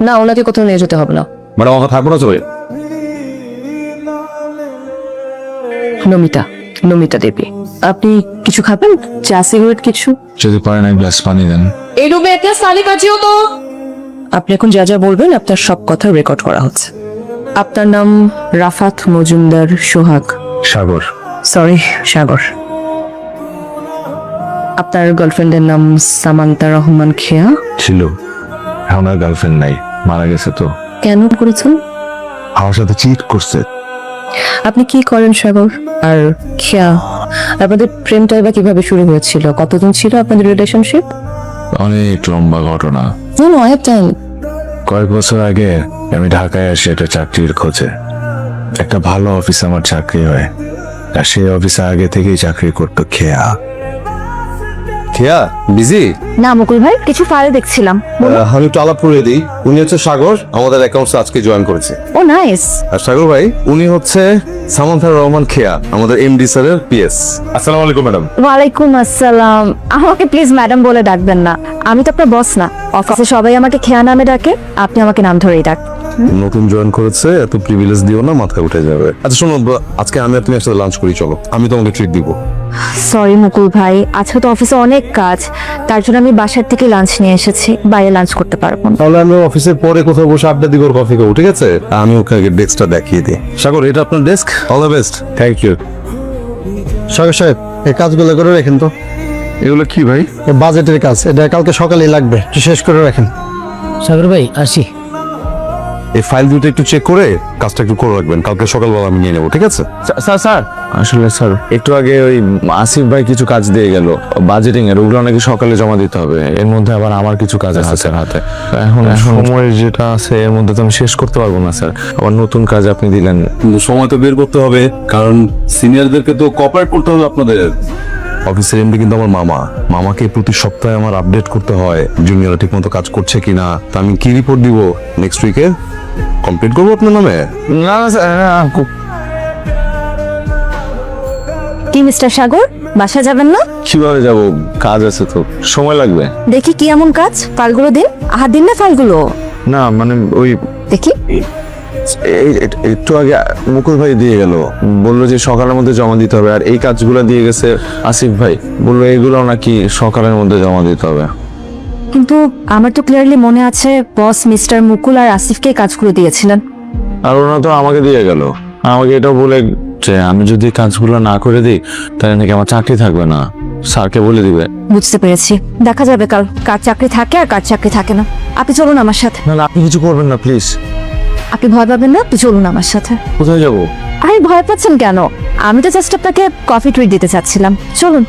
না, ওনাকে কোথাও নিয়ে যেতে হবে না। ম্যাডাম আমাকে থাকবো না চলে। নমিতা, নমিতা দেবী। আপনি কিছু খাবেন? চা, সিগারেট কিছু? যদি পারেন এক গ্লাস পানি দেন। এই রুমে একটা সালি কাজিও তো। আপনি এখন যা যা বলবেন আপনার সব কথা রেকর্ড করা হচ্ছে। আপনার নাম রাফাত মজুমদার সোহাগ। সাগর। সরি, সাগর। আপনার গার্লফ্রেন্ডের নাম সামান্তা রহমান খেয়া। ছিল, এখন আর গার্লফ্রেন্ড নাই, মারা গেছে তো। কেন করেছেন? আমার সাথে চিট করছে। আপনি কি করেন সাগর? আর খেয়া, আপনাদের প্রেমটাই বা কিভাবে শুরু হয়েছিল? কতদিন ছিল আপনাদের রিলেশনশিপ? অনেক লম্বা ঘটনা। No, I have time. কয়েক বছর আগে আমি ঢাকায় আসি একটা চাকরির খোঁজে। একটা ভালো অফিসে আমার চাকরি হয়, আর সেই অফিসে আগে থেকেই চাকরি করতো খেয়া। খেয়া বিজি? না মুকুল ভাই, কিছু ফাইল দেখছিলাম। আমি একটু আলাপ করে দিই। উনি হচ্ছে সাগর, আমাদের অ্যাকাউন্টস আজকে জয়েন করেছে। ও নাইস। আর সাগর ভাই, উনি হচ্ছে সামান্থা রহমান খেয়া, আমাদের এমডি স্যারের পিএস। আসসালামু আলাইকুম ম্যাডাম। ওয়ালাইকুম আসসালাম। আমাকে প্লিজ ম্যাডাম বলে ডাকবেন না, আমি তো আপনার বস না। অফিসে সবাই আমাকে খেয়া নামে ডাকে, আপনি আমাকে নাম ধরেই ডাক। নতুন জয়েন করেছে, এত প্রিভিলেজ দিও না, মাথায় উঠে যাবে। আচ্ছা শোনো, আজকে আমি আর তুমি একসাথে লাঞ্চ করি, চলো। আমি তোমাকে ট্রিট দিব। সরি মুকুল ভাই, আজকে তো অফিসে অনেক কাজ, তার জন্য আমি বাসার থেকে লাঞ্চ নিয়ে এসেছি, বাইরে লাঞ্চ করতে পারবো না। তাহলে আমি অফিসের পরে কোথাও বসে আড্ডা দিব, কফি খাবো, ঠিক আছে? আমি ওকে আগে ডেস্কটা দেখিয়ে দিই। সাগর, এটা আপনার desk. All the best. Thank you. Sagar সাহেব, এই কাজগুলো করে রাখেন তো। এগুলো কি ভাই? বাজেটের কাজ, এটা কালকে সকালেই লাগবে, একটু শেষ করে রাখেন। সাগর ভাই আসি। এই ফাইল দুটো একটু চেক করে কাজটা একটু করে রাখবেন, কালকে সকালবেলা আমি নিয়ে নেবো, ঠিক আছে? স্যার স্যার আসলে স্যার একটু আগে ওই আসিফ ভাই কিছু কাজ দিয়ে গেল বাজেটিং এর, ওগুলো নাকি সকালে জমা দিতে হবে। এর মধ্যে আবার আমার কিছু কাজ আছে স্যার হাতে। এখন সময় যেটা আছে এর মধ্যে তো আমি শেষ করতে পারবো না স্যার। আবার নতুন কাজ আপনি দিলেন। কিন্তু সময় তো বের করতে হবে, কারণ সিনিয়রদেরকে তো কোঅপারেট করতে হবে আপনাদের। অফিসের এমডি কিন্তু আমার মামা, মামাকে প্রতি সপ্তাহে আমার আপডেট করতে হয় জুনিয়ররা ঠিক মতো কাজ করছে কিনা। তা আমি কি রিপোর্ট দিব নেক্সট উইকে? কমপ্লিট করবো আপনার নামে। না না স্যার, কি মিস্টার সাগর, বাসা যাবেন না? কিভাবে যাব? কাজ আছে তো, সময় লাগবে। দেখি কি এমন কাজ, ফাইলগুলো দিন। দিন না ফাইলগুলো। না মানে ওই দেখি। একটু আগে মুকুল ভাই দিয়ে গেল, বললো যে সকালের মধ্যে জমা দিতে হবে। আর এই কাজগুলো দিয়ে গেছে আসিফ ভাই, বললো এগুলো নাকি সকালের মধ্যে জমা দিতে হবে। কিন্তু আমার তো ক্লিয়ারলি মনে আছে বস মিস্টার মুকুল আর আসিফকে কাজগুলো দিয়েছিলেন। আর ওরা তো আমাকে দিয়ে গেল, আমাকে এটাও বলে যে আমি যদি কাজগুলো না করে দিই তাহলে নাকি আমার চাকরি থাকবে না, স্যারকে বলে দিবে। বুঝতে পেরেছি, দেখা যাবে কাল কার চাকরি থাকে আর কার চাকরি থাকে না। আপনি চলুন আমার সাথে। না না, আপনি কিছু করবেন না প্লিজ। আপনি ভয় পাবেন না, আপনি চলুন আমার সাথে। কোথায় যাবো? আরে ভয় পাচ্ছেন কেন? আমি তো জাস্ট আপনাকে কফি ট্রিট দিতে চাচ্ছিলাম, চলুন।